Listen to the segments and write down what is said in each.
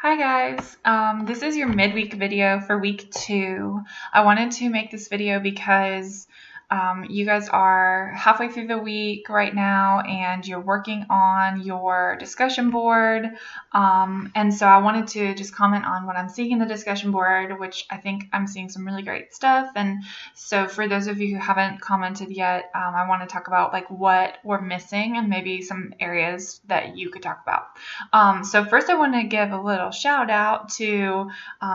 Hi guys, this is your midweek video for week 2. I wanted to make this video because you guys are halfway through the week right now and you're working on your discussion board. And so I wanted to just comment on what I'm seeing in the discussion board, which I think I'm seeing some really great stuff. And so for those of you who haven't commented yet, I want to talk about like what we're missing and maybe some areas that you could talk about. So first I want to give a little shout out to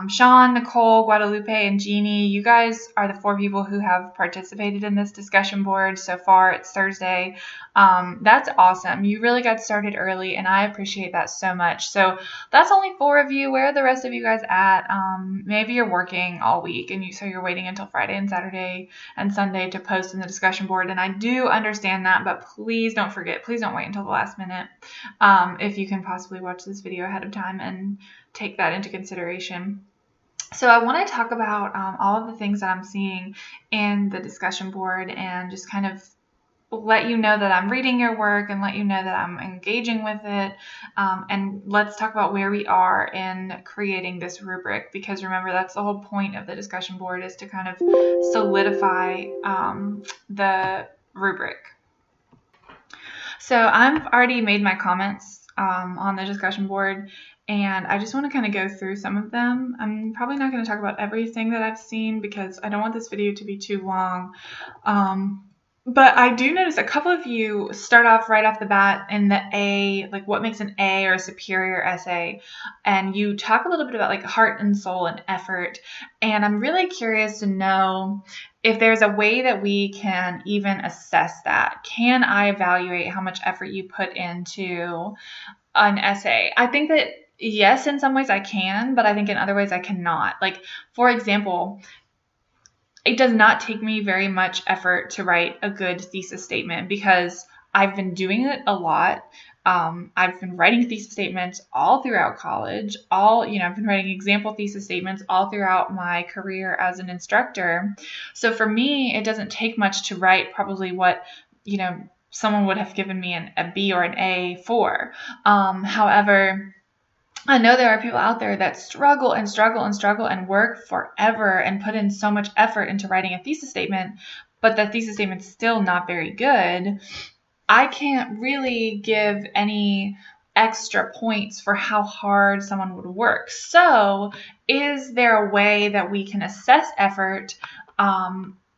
Sean, Nicole, Guadalupe, and Jeannie. You guys are the 4 people who have participated in this discussion board so far. It's Thursday. That's awesome. You really got started early, and I appreciate that so much. So that's only 4 of you. Where are the rest of you guys at? Maybe you're working all week, and so you're waiting until Friday and Saturday and Sunday to post in the discussion board, and I do understand that, but please don't forget. Please don't wait until the last minute. If you can possibly watch this video ahead of time and take that into consideration. So I want to talk about all of the things that I'm seeing in the discussion board and just kind of let you know that I'm reading your work and let you know that I'm engaging with it. And let's talk about where we are in creating this rubric, because remember, that's the whole point of the discussion board, is to kind of solidify the rubric. So I've already made my comments on the discussion board, and I just want to kind of go through some of them. I'm probably not going to talk about everything that I've seen because I don't want this video to be too long. But I do notice a couple of you start off right off the bat in the A, like what makes an A or a superior essay. And you talk a little bit about like heart and soul and effort. And I'm really curious to know if there's a way that we can even assess that. Can I evaluate how much effort you put into an essay? I think that yes, in some ways I can, but I think in other ways I cannot. Like, for example, it does not take me very much effort to write a good thesis statement because I've been doing it a lot. I've been writing thesis statements all throughout college. I've been writing example thesis statements all throughout my career as an instructor. So for me, it doesn't take much to write probably what, someone would have given me a B or an A for. However, I know there are people out there that struggle and struggle and struggle and work forever and put in so much effort into writing a thesis statement, but the thesis statement's still not very good. I can't really give any extra points for how hard someone would work. So is there a way that we can assess effort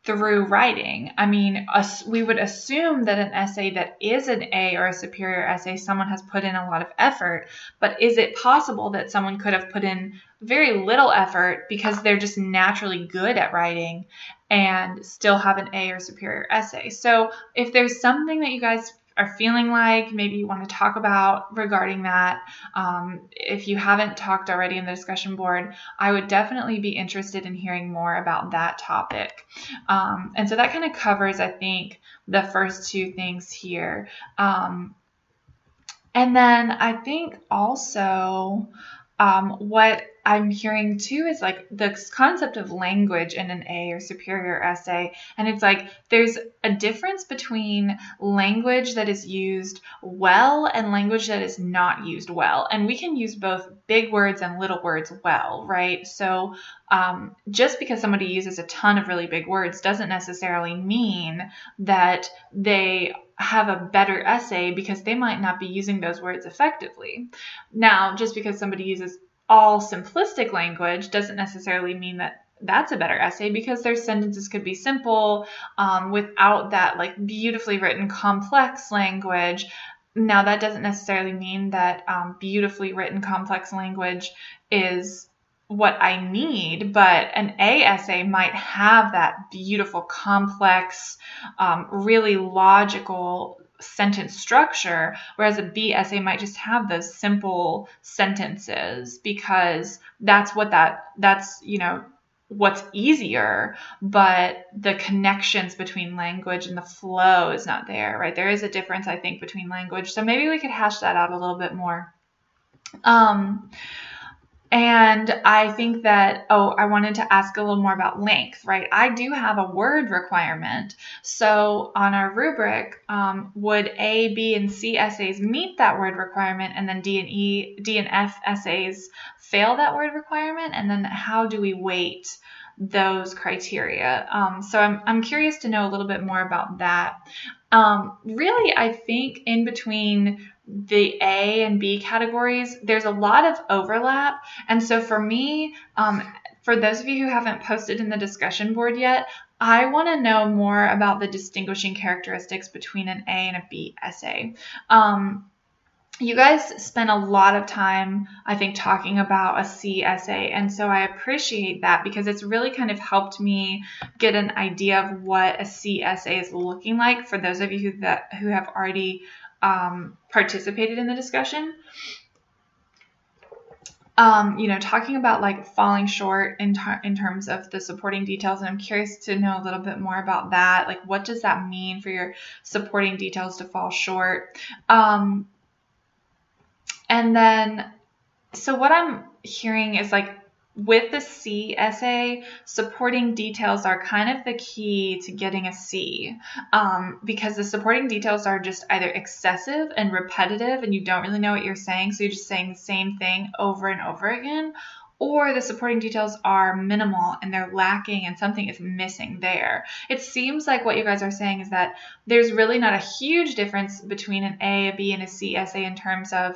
through writing? I mean, we would assume that an essay that is an A or a superior essay, someone has put in a lot of effort, but is it possible that someone could have put in very little effort because they're just naturally good at writing and still have an A or superior essay? So if there's something that you guys are feeling like maybe you want to talk about regarding that, if you haven't talked already in the discussion board, I would definitely be interested in hearing more about that topic. And so that kind of covers, I think, the first 2 things here. And then I think also what I'm hearing too is like this concept of language in an A or superior essay. And it's like there's a difference between language that is used well and language that is not used well. And we can use both big words and little words well, right? So just because somebody uses a ton of really big words doesn't necessarily mean that they have a better essay, because they might not be using those words effectively. Now, just because somebody uses all simplistic language doesn't necessarily mean that that's a better essay, because their sentences could be simple without that like beautifully written complex language. Now, that doesn't necessarily mean that beautifully written complex language is what I need, but an A essay might have that beautiful, complex, really logical sentence structure, whereas a B essay might just have those simple sentences, because that's what's easier, but the connections between language and the flow is not there, right? There is a difference, I think, between language. So maybe we could hash that out a little bit more. And I think that, I wanted to ask a little more about length, right? I do have a word requirement. So on our rubric, would A, B, and C essays meet that word requirement, and then D and F essays fail that word requirement? And then how do we weight those criteria? So I'm curious to know a little bit more about that. Really, I think in between the A and B categories, there's a lot of overlap. And so for me, for those of you who haven't posted in the discussion board yet, I want to know more about the distinguishing characteristics between an A and a B essay. You guys spent a lot of time, I think, talking about a C essay, and so I appreciate that because it's really kind of helped me get an idea of what a C essay is looking like for those of you who have already participated in the discussion. Talking about like falling short in terms of the supporting details, and I'm curious to know a little bit more about that. Like, what does that mean for your supporting details to fall short? And then, so what I'm hearing is like with the C essay, supporting details are kind of the key to getting a C, because the supporting details are just either excessive and repetitive and you don't really know what you're saying, so you're just saying the same thing over and over again, or the supporting details are minimal and they're lacking and something is missing there. It seems like what you guys are saying is that there's really not a huge difference between an A, a B, and a C essay in terms of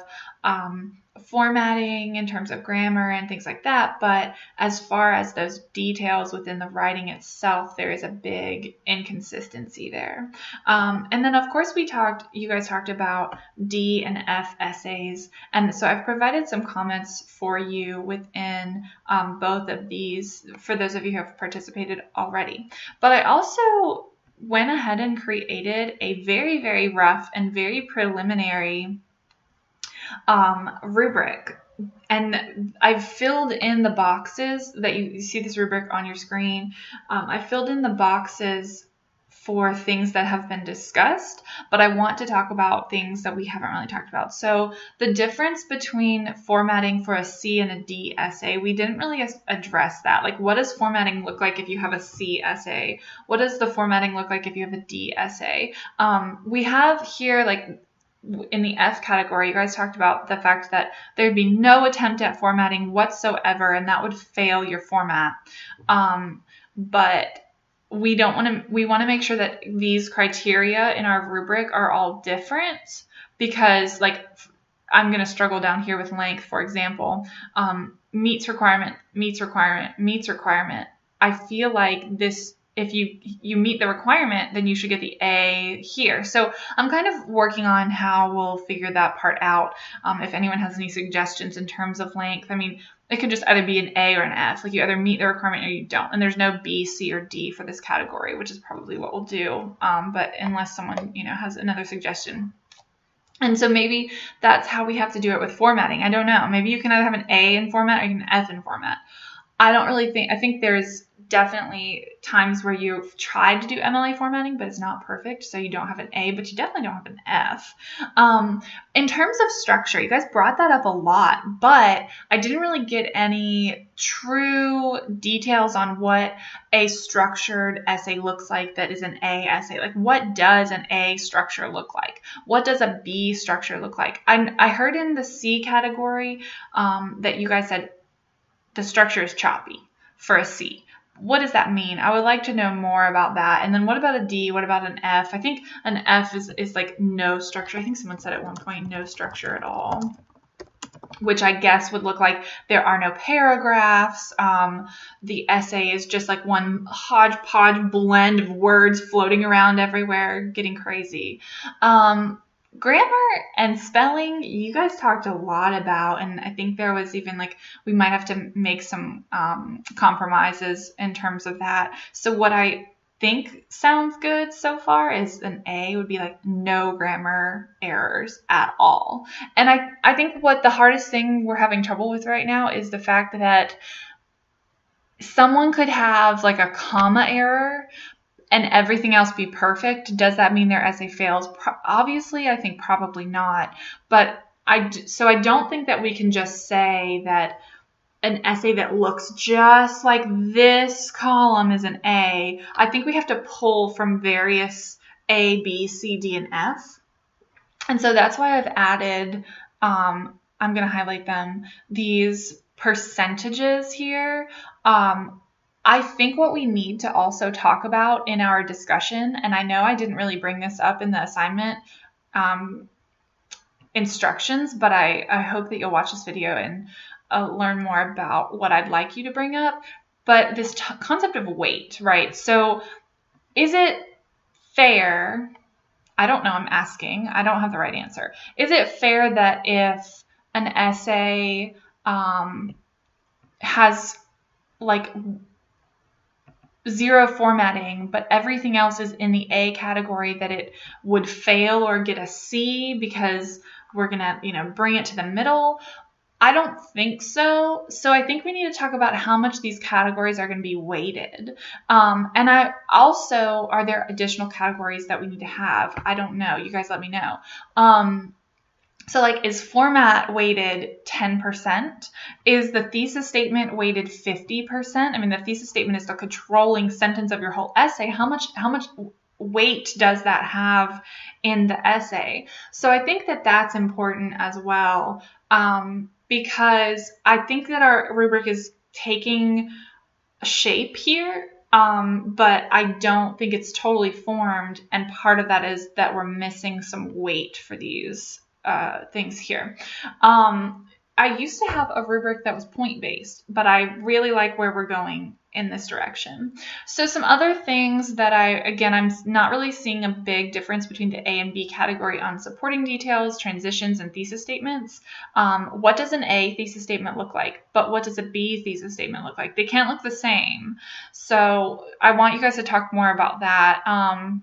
formatting, in terms of grammar and things like that, but as far as those details within the writing itself, there is a big inconsistency there. And then of course you guys talked about D and F essays, and so I've provided some comments for you within both of these for those of you who have participated already. But I also went ahead and created a very, very rough and very preliminary rubric, and I've filled in the boxes that you see this rubric on your screen. I filled in the boxes for things that have been discussed, but I want to talk about things that we haven't really talked about. So the difference between formatting for a C and a D essay, we didn't really address that. Like, what does formatting look like if you have a C essay? What does the formatting look like if you have a D essay? We have here, like, in the F category, you guys talked about the fact that there'd be no attempt at formatting whatsoever, and that would fail your format. But we want to make sure that these criteria in our rubric are all different, because like I'm going to struggle down here with length, for example, meets requirement, meets requirement, meets requirement. I feel like this, if you meet the requirement, then you should get the A here. So I'm kind of working on how we'll figure that part out. If anyone has any suggestions in terms of length, I mean, it could just either be an A or an F. Like, you either meet the requirement or you don't. And there's no B, C, or D for this category, which is probably what we'll do. But unless someone, has another suggestion. And so maybe that's how we have to do it with formatting. I don't know. Maybe you can either have an A in format or you can F in format. I think there's definitely times where you've tried to do MLA formatting, but it's not perfect. So you don't have an A, but you definitely don't have an F. In terms of structure, you guys brought that up a lot, but I didn't really get any true details on what a structured essay looks like that is an A essay. Like, what does an A structure look like? What does a B structure look like? I heard in the C category that you guys said the structure is choppy for a C. What does that mean? I would like to know more about that. And then what about a D? What about an F? I think an F is like no structure. I think someone said at one point no structure at all, which I guess would look like there are no paragraphs. The essay is just like one hodgepodge blend of words floating around everywhere, getting crazy. Grammar and spelling, you guys talked a lot about, and I think there was even like, we might have to make some compromises in terms of that. So what I think sounds good so far is an A would be like no grammar errors at all. And I think what the hardest thing we're having trouble with right now is the fact that someone could have like a comma error and everything else be perfect. Does that mean their essay fails? Obviously, I think probably not. But I don't think that we can just say that an essay that looks just like this column is an A, I think we have to pull from various A, B, C, D, and F. And so that's why I've added, I'm going to highlight them, these percentages here. I think what we need to also talk about in our discussion, and I know I didn't really bring this up in the assignment instructions, but I hope that you'll watch this video and learn more about what I'd like you to bring up. But this concept of weight, right? So is it fair? I don't know, I'm asking. I don't have the right answer. Is it fair that if an essay has like 0 formatting, but everything else is in the A category, that it would fail or get a C because we're going to, bring it to the middle? I don't think so. So I think we need to talk about how much these categories are going to be weighted. And are there additional categories that we need to have? I don't know. You guys let me know. So like, is format weighted 10%? Is the thesis statement weighted 50%? I mean, the thesis statement is the controlling sentence of your whole essay. How much weight does that have in the essay? So I think that that's important as well, because I think that our rubric is taking shape here, but I don't think it's totally formed, and part of that is that we're missing some weight for these things here. I used to have a rubric that was point-based, but I really like where we're going in this direction. So some other things that I'm not really seeing a big difference between the A and B category on supporting details, transitions, and thesis statements. What does an A thesis statement look like? But what does a B thesis statement look like? They can't look the same. So I want you guys to talk more about that. And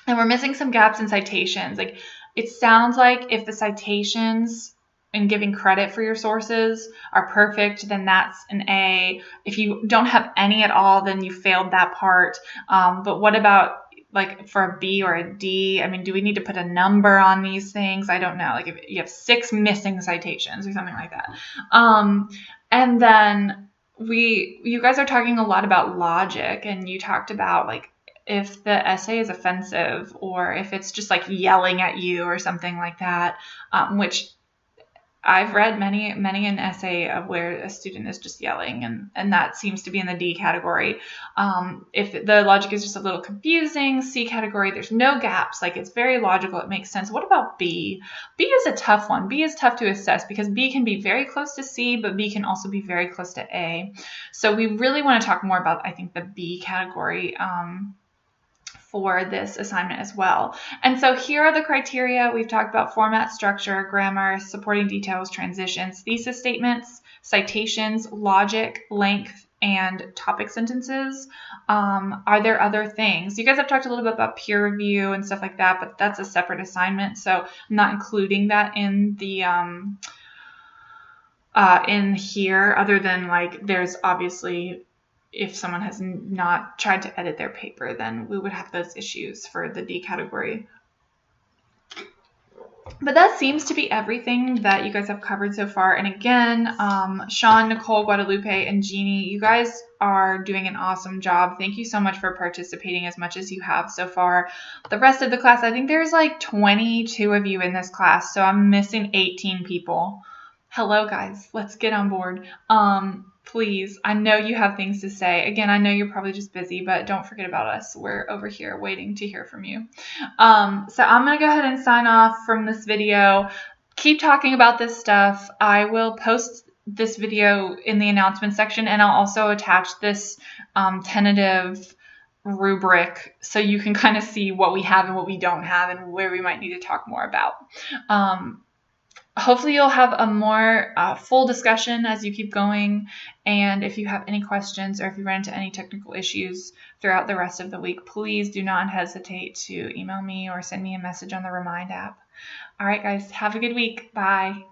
we're missing some gaps in citations. Like, it sounds like if the citations and giving credit for your sources are perfect, then that's an A. If you don't have any at all, then you failed that part. But what about like for a B or a D? I mean, do we need to put a number on these things? I don't know. Like if you have 6 missing citations or something like that. And then you guys are talking a lot about logic, and you talked about like if the essay is offensive or if it's just like yelling at you or something like that, which I've read many an essay of where a student is just yelling, and that seems to be in the D category. If the logic is just a little confusing, C category, there's no gaps, like it's very logical, it makes sense. What about B? B is a tough one. B is tough to assess because B can be very close to C, but B can also be very close to A. So we really want to talk more about, I think, the B category for this assignment as well. And so here are the criteria. We've talked about format, structure, grammar, supporting details, transitions, thesis statements, citations, logic, length, and topic sentences. Are there other things? You guys have talked a little bit about peer review and stuff like that, but that's a separate assignment, so I'm not including that in the in here, other than like there's obviously, if someone has not tried to edit their paper, then we would have those issues for the D category. But that seems to be everything that you guys have covered so far. And again, Sean, Nicole, Guadalupe, and Jeannie, you guys are doing an awesome job. Thank you so much for participating as much as you have so far. The rest of the class, I think there's like 22 of you in this class, so I'm missing 18 people. Hello, guys. Let's get on board. Please, I know you have things to say. Again, I know you're probably just busy, but don't forget about us. We're over here waiting to hear from you. So I'm going to go ahead and sign off from this video. Keep talking about this stuff. I will post this video in the announcement section, and I'll also attach this tentative rubric so you can kind of see what we have and what we don't have and where we might need to talk more about. Hopefully you'll have a more full discussion as you keep going, and if you have any questions or if you run into any technical issues throughout the rest of the week, please do not hesitate to email me or send me a message on the Remind app. All right, guys, have a good week. Bye.